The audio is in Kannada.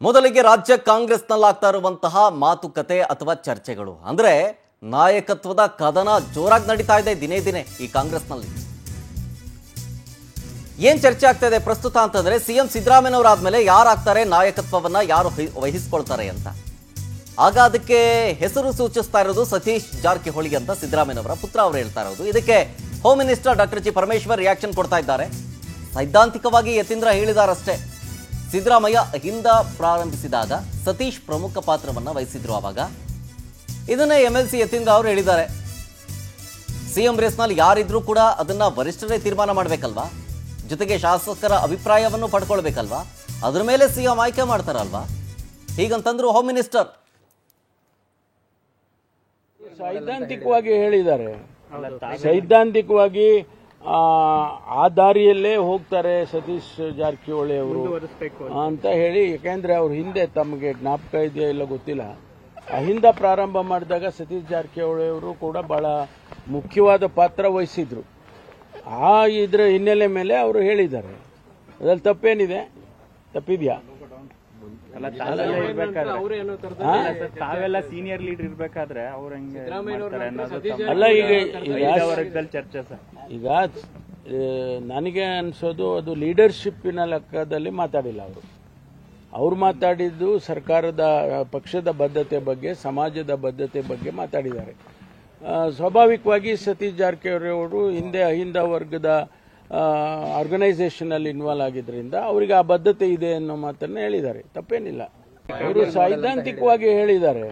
ಮೊದಲಿಗೆ ರಾಜ್ಯ ಕಾಂಗ್ರೆಸ್ನಲ್ಲಾಗ್ತಾ ಇರುವಂತಹ ಮಾತುಕತೆ ಅಥವಾ ಚರ್ಚೆಗಳು ಅಂದ್ರೆ ನಾಯಕತ್ವದ ಕದನ ಜೋರಾಗಿ ನಡೀತಾ ಇದೆ ದಿನೇ ದಿನೇ ಈ ಕಾಂಗ್ರೆಸ್ನಲ್ಲಿ. ಏನ್ ಚರ್ಚೆ ಆಗ್ತಾ ಇದೆ ಪ್ರಸ್ತುತ ಅಂತಂದ್ರೆ ಸಿಎಂ ಸಿದ್ದರಾಮಯ್ಯನವರಾದ್ಮೇಲೆ ಯಾರಾಗ್ತಾರೆ ನಾಯಕತ್ವವನ್ನ ಯಾರು ವಹಿಸ್ಕೊಳ್ತಾರೆ ಅಂತ. ಆಗ ಅದಕ್ಕೆ ಹೆಸರು ಸೂಚಿಸ್ತಾ ಇರೋದು ಸತೀಶ್ ಜಾರಕಿಹೊಳಿ ಅಂತ ಸಿದ್ದರಾಮಯ್ಯನವರ ಪುತ್ರ ಅವರು ಹೇಳ್ತಾ ಇರೋದು. ಇದಕ್ಕೆ home minister doctor G Parameshwar reaction ಕೊಡ್ತಾ ಇದ್ದಾರೆ. ಸೈದ್ಧಾಂತಿಕವಾಗಿ ಯತೀಂದ್ರ ಹೇಳಿದಾರಷ್ಟೇ. ಸಿದ್ದರಾಮಯ್ಯ ಅಹಿಂದ ಪ್ರಾರಂಭಿಸಿದಾಗ ಸತೀಶ್ ಪ್ರಮುಖ ಪಾತ್ರವನ್ನ ವಹಿಸಿದ್ರು. ಆವಾಗ ಇದನ್ನೇ MLC ಯತೀಂದ್ರ ಅವರು ಹೇಳಿದ್ದಾರೆ. ಸಿಎಂ ರೇಸ್ನಲ್ಲಿ ಯಾರಿದ್ರೂ ಕೂಡ ಅದನ್ನ ವರಿಷ್ಠರೇ ತೀರ್ಮಾನ ಮಾಡಬೇಕಲ್ವಾ, ಜೊತೆಗೆ ಶಾಸಕರ ಅಭಿಪ್ರಾಯವನ್ನು ಪಡ್ಕೊಳ್ಬೇಕಲ್ವಾ, ಅದ್ರ ಮೇಲೆ ಸಿಎಂ ಆಯ್ಕೆ ಮಾಡ್ತಾರಲ್ವಾ, ಹೀಗಂತಂದ್ರು ಹೋಮ್ ಮಿನಿಸ್ಟರ್. ಸೈದ್ಧಾಂತಿಕವಾಗಿ ಹೇಳಿದ್ದಾರೆ. ಸೈದ್ಧಾಂತಿಕವಾಗಿ ಆ ದಾರಿಯಲ್ಲೇ ಹೋಗ್ತಾರೆ ಸತೀಶ್ ಜಾರಕಿಹೊಳಿ ಅವರು ಅಂತ ಹೇಳಿ. ಯಾಕೆಂದ್ರೆ ಅವ್ರ ಹಿಂದೆ ತಮಗೆ ಜ್ಞಾಪಕ ಇದೆಯಾ ಇಲ್ಲ ಗೊತ್ತಿಲ್ಲ, ಅಹಿಂದ ಪ್ರಾರಂಭ ಮಾಡಿದಾಗ ಸತೀಶ್ ಜಾರಕಿಹೊಳಿ ಅವರು ಕೂಡ ಬಹಳ ಮುಖ್ಯವಾದ ಪಾತ್ರ ವಹಿಸಿದ್ರು. ಇದ್ರ ಹಿನ್ನೆಲೆ ಮೇಲೆ ಅವರು ಹೇಳಿದ್ದಾರೆ. ಅದ್ರಲ್ಲಿ ತಪ್ಪೇನಿದೆ? ತಪ್ಪಿದ್ಯಾ? ತಾವೆಲ್ಲ ಸೀನಿಯರ್ ಲೀಡರ್ ಇರ್ಬೇಕಾದ್ರೆ ಅವ್ರ ಅಲ್ಲ. ಈಗ ಚರ್ಚೆ ಸರ್, ಈಗ ನನಗೆ ಅನ್ಸೋದು ಅದು ಲೀಡರ್ಶಿಪ್ಪಿನ ಲೆಕ್ಕದಲ್ಲಿ ಮಾತಾಡಿಲ್ಲ ಅವರು. ಅವ್ರು ಮಾತಾಡಿದ್ದು ಸರ್ಕಾರದ ಪಕ್ಷದ ಬದ್ಧತೆ ಬಗ್ಗೆ, ಸಮಾಜದ ಬದ್ಧತೆ ಬಗ್ಗೆ ಮಾತಾಡಿದ್ದಾರೆ. ಸ್ವಾಭಾವಿಕವಾಗಿ ಸತೀಶ್ ಜಾರಕಿಹೊಳಿ ಅವರು ಹಿಂದೆ ಅಹಿಂದ ವರ್ಗದ ಆರ್ಗನೈಸೇಷನ್ ಅಲ್ಲಿ ಇನ್ವಾಲ್ವ್ ಆಗಿದ್ರಿಂದ ಅವರಿಗೆ ಆ ಬದ್ಧತೆ ಇದೆ ಅನ್ನೋ ಮಾತನ್ನ ಹೇಳಿದ್ದಾರೆ. ತಪ್ಪೇನಿಲ್ಲ. ಅವರು ಸೈದ್ಧಾಂತಿಕವಾಗಿ ಹೇಳಿದ್ದಾರೆ.